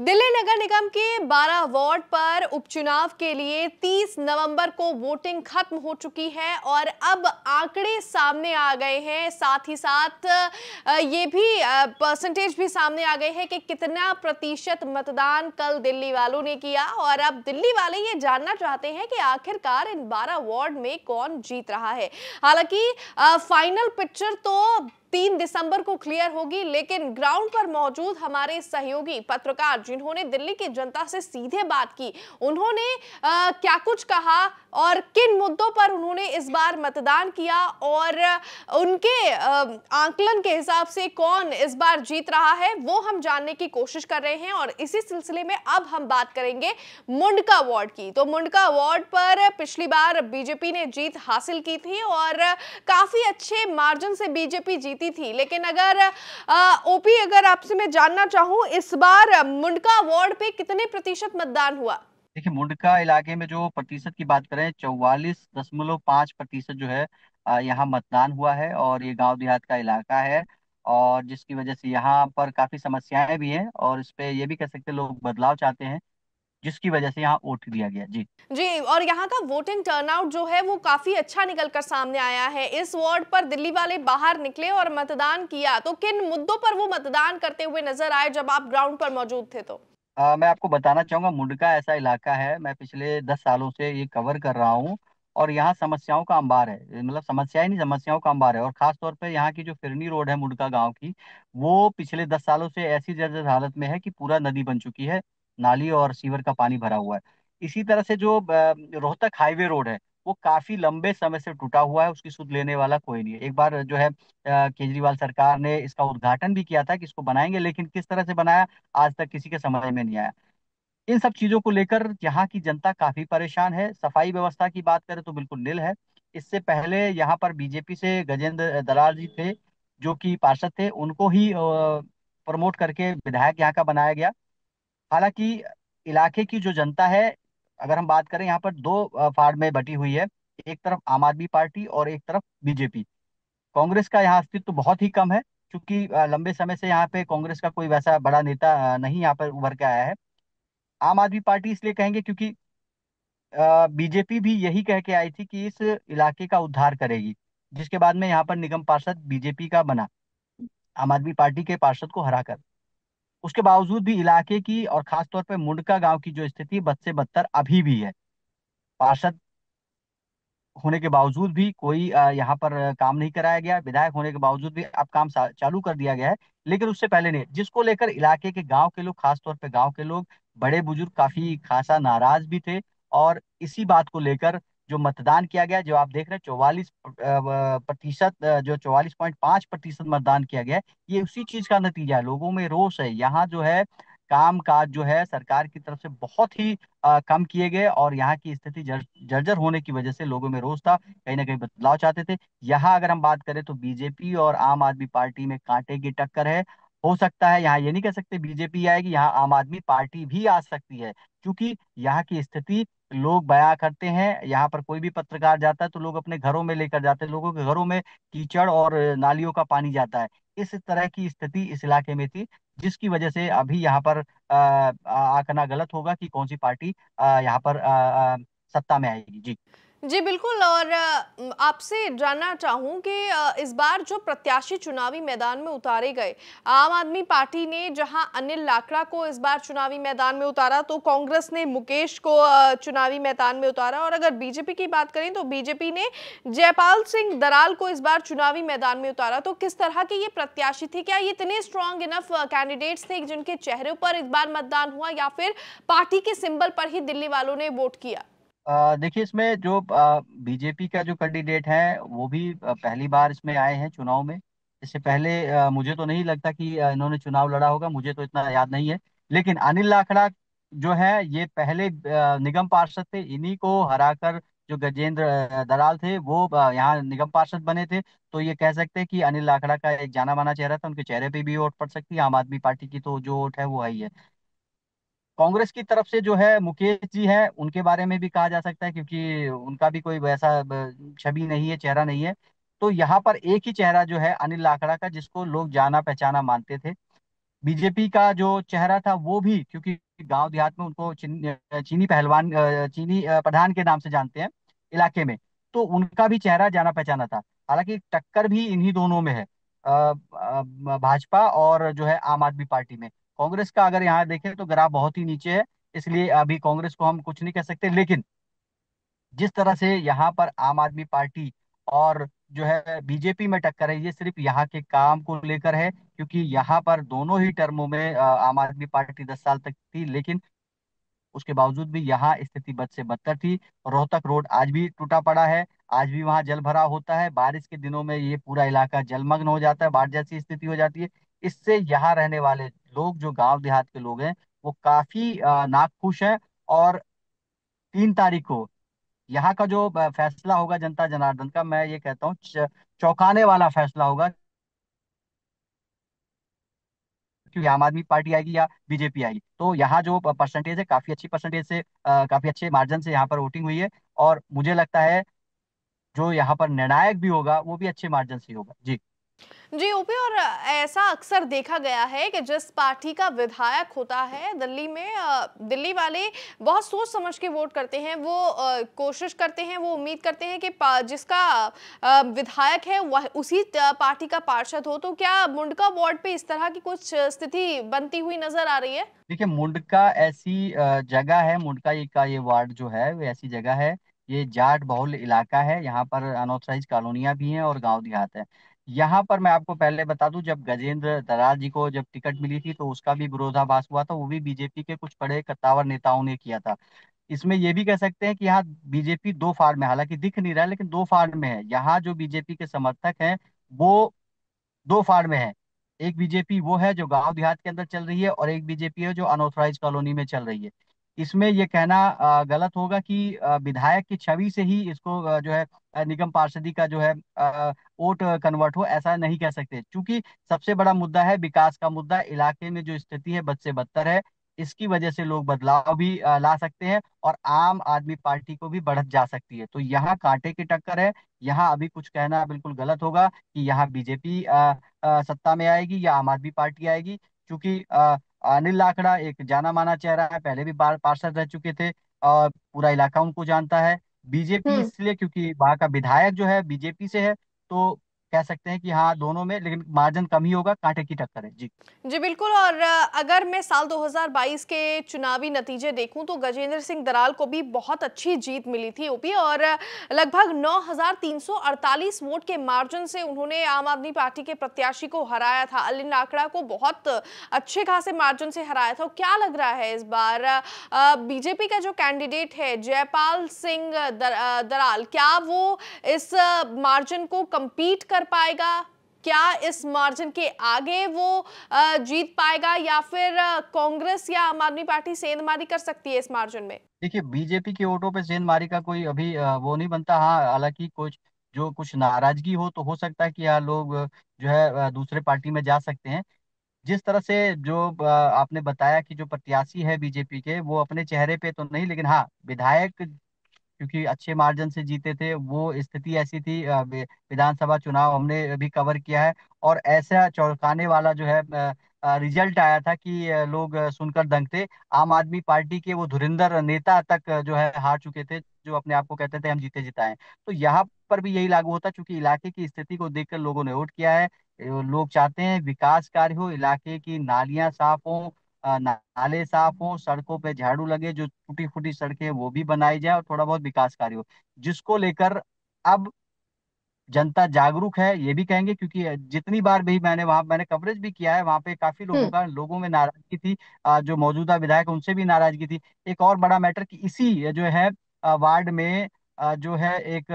दिल्ली नगर निगम के 12 वार्ड पर उपचुनाव के लिए 30 नवंबर को वोटिंग खत्म हो चुकी है और अब आंकड़े सामने आ गए हैं। साथ ही साथ ये भी परसेंटेज भी सामने आ गए हैं कि कितना प्रतिशत मतदान कल दिल्ली वालों ने किया और अब दिल्ली वाले ये जानना चाहते हैं कि आखिरकार इन 12 वार्ड में कौन जीत रहा है। हालांकि फाइनल पिक्चर तो 3 दिसंबर को क्लियर होगी, लेकिन ग्राउंड पर मौजूद हमारे सहयोगी पत्रकार जिन्होंने दिल्ली की जनता से सीधे बात की, उन्होंने क्या कुछ कहा और किन मुद्दों पर उन्होंने इस बार मतदान किया और उनके आंकलन के हिसाब से कौन इस बार जीत रहा है वो हम जानने की कोशिश कर रहे हैं। और इसी सिलसिले में अब हम बात करेंगे मुंडका वार्ड की। तो मुंडका वार्ड पर पिछली बार बीजेपी ने जीत हासिल की थी और काफी अच्छे मार्जिन से बीजेपी जीती थी, लेकिन अगर ओपी अगर आपसे मैं जानना चाहूं इस बार मुंडका वार्ड पे कितने प्रतिशत मतदान हुआ? देखिए, मुंडका इलाके में जो प्रतिशत की बात करें, 44.5% जो है यहाँ मतदान हुआ है। और ये गांव देहात का इलाका है, और जिसकी वजह से यहाँ पर काफी समस्याएं भी हैं, और इस पे ये भी कह सकते हैं लोग बदलाव चाहते हैं, जिसकी वजह से यहाँ वोट दिया गया। जी। जी, और यहाँ का वोटिंग टर्नआउट जो है वो काफी अच्छा निकलकर सामने आया है। इस वार्ड पर दिल्ली वाले बाहर निकले और मतदान किया, तो किन मुद्दों पर वो मतदान करते हुए नजर आए जब आप ग्राउंड पर मौजूद थे? तो मैं आपको बताना चाहूंगा, मुंडका ऐसा इलाका है, मैं पिछले 10 सालों से ये कवर कर रहा हूँ, और यहाँ समस्याओं का अंबार है। मतलब समस्या ही नहीं, समस्याओं का अंबार है। और खास तौर पे यहाँ की जो फिरनी रोड है मुंडका गांव की, वो पिछले 10 सालों से ऐसी जर्जर हालत में है कि पूरा नदी बन चुकी है, नाली और सीवर का पानी भरा हुआ है। इसी तरह से जो रोहतक हाईवे रोड है, वो काफी लंबे समय से टूटा हुआ है, उसकी सुध लेने वाला कोई नहीं है। एक बार जो है केजरीवाल सरकार ने इसका उद्घाटन भी किया था कि इसको बनाएंगे, लेकिन किस तरह से बनाया आज तक किसी के समझ में नहीं आया। इन सब चीजों को लेकर यहाँ की जनता काफी परेशान है। सफाई व्यवस्था की बात करें तो बिल्कुल निल है। इससे पहले यहाँ पर बीजेपी से गजेंद्र दलाल जी थे, जो कि पार्षद थे, उनको ही प्रमोट करके विधायक यहाँ का बनाया गया। हालांकि इलाके की जो जनता है, अगर हम बात करें, यहाँ पर दो फाड़ में बटी हुई है। एक तरफ आम आदमी पार्टी और एक तरफ बीजेपी। कांग्रेस का यहाँ अस्तित्व बहुत ही कम है, क्योंकि लंबे समय से यहाँ पे कांग्रेस का कोई वैसा बड़ा नेता नहीं यहाँ पर उभर के आया है। आम आदमी पार्टी इसलिए कहेंगे क्योंकि बीजेपी भी यही कह के आई थी कि इस इलाके का उद्धार करेगी, जिसके बाद में यहाँ पर निगम पार्षद बीजेपी का बना, आम आदमी पार्टी के पार्षद को हराकर। उसके बावजूद भी इलाके की और खास तौर पे मुंडका गांव की जो स्थिति बद से बदतर अभी भी है। पार्षद होने के बावजूद भी कोई यहाँ पर काम नहीं कराया गया, विधायक होने के बावजूद भी अब काम चालू कर दिया गया है, लेकिन उससे पहले नहीं, जिसको लेकर इलाके के गांव के लोग, खास तौर पे गांव के लोग, बड़े बुजुर्ग काफी खासा नाराज भी थे। और इसी बात को लेकर जो मतदान किया गया, जो आप देख रहे हैं 44% जो 44.5% मतदान किया गया है, ये उसी चीज का नतीजा है। लोगों में रोष है। यहाँ जो है काम काज जो है सरकार की तरफ से बहुत ही कम किए गए, और यहाँ की स्थिति जर्जर होने की वजह से लोगों में रोष था, कहीं ना कहीं बदलाव चाहते थे। यहाँ अगर हम बात करें तो बीजेपी और आम आदमी पार्टी में कांटे की टक्कर है। हो सकता है, यहाँ ये नहीं कह सकते बीजेपी आएगी, यहाँ आम आदमी पार्टी भी आ सकती है, क्योंकि यहाँ की स्थिति लोग बयां करते हैं। यहाँ पर कोई भी पत्रकार जाता है तो लोग अपने घरों में लेकर जाते हैं, लोगों के घरों में कीचड़ और नालियों का पानी जाता है। इस तरह की स्थिति इस इलाके में थी, जिसकी वजह से अभी यहाँ पर आंकना गलत होगा कि कौन सी पार्टी यहाँ पर सत्ता में आएगी। जी। जी बिल्कुल। और आपसे जानना चाहूं कि इस बार जो प्रत्याशी चुनावी मैदान में उतारे गए, आम आदमी पार्टी ने जहां अनिल लाकड़ा को इस बार चुनावी मैदान में उतारा, तो कांग्रेस ने मुकेश को चुनावी मैदान में उतारा। और अगर बीजेपी की बात करें तो बीजेपी ने जयपाल सिंह दराल को इस बार चुनावी मैदान में उतारा। तो किस तरह के ये प्रत्याशी थे? क्या ये इतने स्ट्रांग इनफ कैंडिडेट्स थे जिनके चेहरे पर इस बार मतदान हुआ, या फिर पार्टी के सिंबल पर ही दिल्ली वालों ने वोट किया? देखिए, इसमें जो बीजेपी का जो कैंडिडेट है, वो भी पहली बार इसमें आए हैं चुनाव में। इससे पहले मुझे तो नहीं लगता कि इन्होंने चुनाव लड़ा होगा, मुझे तो इतना याद नहीं है। लेकिन अनिल लाखड़ा जो है, ये पहले निगम पार्षद थे, इन्हीं को हराकर जो गजेंद्र दलाल थे, वो यहाँ निगम पार्षद बने थे। तो ये कह सकते हैं कि अनिल लाखड़ा का एक जाना माना चेहरा था, उनके चेहरे पे भी वोट पड़ सकती है। आम आदमी पार्टी की तो जो वोट है वो आई है। कांग्रेस की तरफ से जो है मुकेश जी हैं, उनके बारे में भी कहा जा सकता है, क्योंकि उनका भी कोई वैसा छवि नहीं है, चेहरा नहीं है। तो यहाँ पर एक ही चेहरा जो है अनिल लाखड़ा का, जिसको लोग जाना पहचाना मानते थे। बीजेपी का जो चेहरा था वो भी, क्योंकि गांव देहात में उनको चीनी पहलवान, चीनी प्रधान के नाम से जानते हैं इलाके में, तो उनका भी चेहरा जाना पहचाना था। हालांकि टक्कर भी इन्हीं दोनों में है, भाजपा और जो है आम आदमी पार्टी में। कांग्रेस का अगर यहाँ देखें तो ग्राफ बहुत ही नीचे है, इसलिए अभी कांग्रेस को हम कुछ नहीं कह सकते। लेकिन जिस तरह से यहाँ पर आम आदमी पार्टी और जो है बीजेपी में टक्कर है, ये सिर्फ यहाँ के काम को लेकर है, क्योंकि यहाँ पर दोनों ही टर्मों में आम आदमी पार्टी 10 साल तक थी, लेकिन उसके बावजूद भी यहाँ स्थिति बद से बदतर थी। रोहतक रोड आज भी टूटा पड़ा है, आज भी वहाँ जल भराव होता है, बारिश के दिनों में ये पूरा इलाका जलमग्न हो जाता है, बाढ़ जैसी स्थिति हो जाती है। इससे यहाँ रहने वाले लोग, जो गांव देहात के लोग हैं, वो काफी नाखुश हैं। और 3 तारीख को यहाँ का जो फैसला होगा जनता जनार्दन का, मैं ये कहता हूँ चौंकाने वाला फैसला होगा, कि आम आदमी पार्टी आएगी या बीजेपी आएगी। तो यहाँ जो परसेंटेज है, काफी अच्छी परसेंटेज से, काफी अच्छे मार्जिन से यहाँ पर वोटिंग हुई है। और मुझे लगता है जो यहाँ पर निर्णायक भी होगा वो भी अच्छे मार्जिन से ही होगा। जी। जी ओपी, और ऐसा अक्सर देखा गया है कि जिस पार्टी का विधायक होता है दिल्ली में, दिल्ली वाले बहुत सोच समझ के वोट करते हैं। वो कोशिश करते हैं, वो उम्मीद करते हैं कि जिसका विधायक है वह उसी पार्टी का पार्षद हो। तो क्या मुंडका वार्ड पे इस तरह की कुछ स्थिति बनती हुई नजर आ रही है? देखिए, मुंडका ऐसी जगह है, मुंडका का ये वार्ड जो है वो ऐसी जगह है, ये जाट बहुल इलाका है, यहाँ पर अनऑथराइज कॉलोनियां भी हैं और गांव देहात है। यहाँ पर मैं आपको पहले बता दूं, जब गजेंद्र दरार जी को जब टिकट मिली थी तो उसका भी विरोधाभास हुआ था, वो भी बीजेपी के कुछ बड़े कद्दावर नेताओं ने किया था। इसमें ये भी कह सकते हैं कि यहाँ बीजेपी दो फाड़ में, हालांकि दिख नहीं रहा है लेकिन दो फाड़ में है। यहाँ जो बीजेपी के समर्थक हैं वो दो फाड़ में है। एक बीजेपी वो है जो गांव देहात के अंदर चल रही है, और एक बीजेपी है जो अनऑथराइज कॉलोनी में चल रही है। इसमें ये कहना गलत होगा कि विधायक की छवि से ही इसको जो है निगम पार्षदी का जो है वोट कन्वर्ट हो, ऐसा नहीं कह सकते। क्योंकि सबसे बड़ा मुद्दा है विकास का मुद्दा, इलाके में जो स्थिति है बद से बदतर है। इसकी वजह से लोग बदलाव भी ला सकते हैं और आम आदमी पार्टी को भी बढ़त जा सकती है। तो यहाँ कांटे की टक्कर है। यहाँ अभी कुछ कहना बिल्कुल गलत होगा कि यहाँ बीजेपी सत्ता में आएगी या आम आदमी पार्टी आएगी। क्योंकि अनिल लाखड़ा एक जाना माना चेहरा है, पहले भी बार पार्षद रह चुके थे और पूरा इलाका उनको जानता है। बीजेपी हम्म। इसलिए क्योंकि वहाँ का विधायक जो है बीजेपी से है, तो कह सकते हैं कि हाँ दोनों में, लेकिन मार्जिन कम ही होगा, कांटे की टक्कर है। जी। जी बिल्कुल। और अगर मैं साल 2022 के चुनावी नतीजे देखूं तो गजेंद्र सिंह दराल को भी बहुत अच्छी जीत मिली थी ओपी, और लगभग 9,348 वोट के मार्जिन से उन्होंने आम आदमी पार्टी के प्रत्याशी को हराया था। अनिल लाखड़ा को बहुत अच्छे खासे मार्जिन से हराया था। क्या लग रहा है इस बार बीजेपी का जो कैंडिडेट है जयपाल सिंह दराल, क्या वो इस मार्जिन को compete कर पाएगा? क्या इस मार्जिन के आगे वो जीत पाएगा, या फिर कांग्रेस या आम आदमी पार्टी सेंधमारी कर सकती है इस मार्जिन में? देखिए, बीजेपी के वोटों पे सेंधमारी का कोई अभी वो नहीं बनता। हाँ, हालांकि कुछ नाराजगी हो सकता है कि यहाँ लोग जो है दूसरे पार्टी में जा सकते हैं। जिस तरह से जो आपने बताया कि जो प्रत्याशी है बीजेपी के, वो अपने चेहरे पे तो नहीं, लेकिन हाँ विधायक क्योंकि अच्छे मार्जिन से जीते थे, वो स्थिति ऐसी थी। विधानसभा चुनाव हमने अभी कवर किया है, और ऐसा चौंकाने वाला जो है रिजल्ट आया था कि लोग सुनकर दंग थे। आम आदमी पार्टी के वो धुरिंधर नेता तक जो है हार चुके थे, जो अपने आप को कहते थे हम जीते जिताए। तो यहाँ पर भी यही लागू होता, क्योंकि इलाके की स्थिति को देखकर लोगों ने वोट किया है। लोग चाहते हैं विकास कार्य हो, इलाके की नालियां साफ हो, नाले साफ हो, सड़कों पे झाड़ू लगे, जो टूटी फूटी सड़कें हैं वो भी बनाई जाए, और थोड़ा बहुत विकास कार्य हो, जिसको लेकर अब जनता जागरूक है ये भी कहेंगे। क्योंकि जितनी बार भी मैंने कवरेज भी किया है, वहां पे काफी हम्म। लोगों में नाराजगी थी। जो मौजूदा विधायक उनसे भी नाराजगी थी। एक और बड़ा मैटर कि इसी जो है वार्ड में जो है एक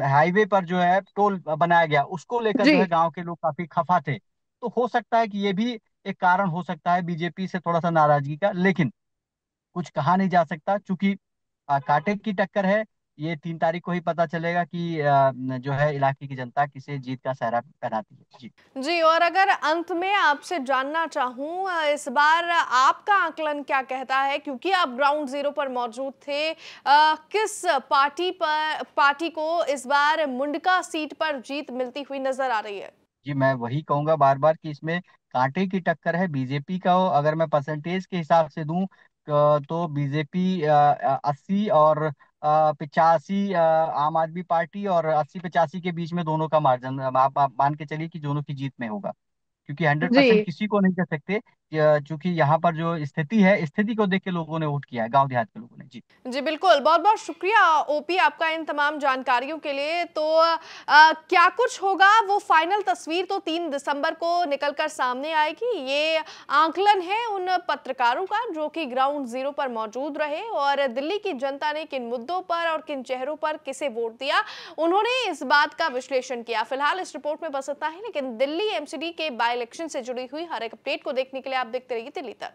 हाईवे पर जो है टोल बनाया गया, उसको लेकर जी। जो है गांव के लोग काफी खफा थे। तो हो सकता है कि ये भी एक कारण हो सकता है बीजेपी से थोड़ा सा नाराजगी का। लेकिन कुछ कहा नहीं जा सकता, क्योंकि कांटे की टक्कर है। ये 3 तारीख को ही पता चलेगा कि जो है इलाके की जनता किसे जीत का सहरा पहनाती है। जी। जी, और अगर अंत में आपसे जानना चाहूँ, इस बार आपका आकलन क्या कहता है, क्योंकि आप ग्राउंड जीरो पर मौजूद थे, किस पार्टी को इस बार मुंडका सीट पर जीत मिलती हुई नजर आ रही है? जी, मैं वही कहूंगा बार बार कि इसमें कांटे की टक्कर है। बीजेपी का अगर मैं परसेंटेज के हिसाब से दूं तो बीजेपी 80 और 85, आम आदमी पार्टी, और 80-85 के बीच में दोनों का मार्जिन आप मान के चलिए कि दोनों की जीत में होगा, क्योंकि 100% जी किसी को नहीं कह सकते। क्योंकि यहाँ पर जो स्थिति है, स्थिति को देख के लोगों ने वोट किया है, गांव देहात के लोगों ने। जी। जी बिल्कुल, बहुत बहुत शुक्रिया ओपी आपका इन तमाम जानकारियों के लिए। तो क्या कुछ होगा, वो फाइनल तस्वीर तो 3 दिसंबर को निकलकर सामने आएगी। ये आंकलन है उन पत्रकारों का जो कि ग्राउंड जीरो पर मौजूद रहे और दिल्ली की जनता ने किन मुद्दों पर और किन चेहरों पर किसे वोट दिया, उन्होंने इस बात का विश्लेषण किया। फिलहाल इस रिपोर्ट में बस इतना ही, लेकिन दिल्ली एमसीडी के बाय इलेक्शन से जुड़ी हुई हर एक अपडेट को देखने के लिए आप देखते रहिए दिल्ली तक।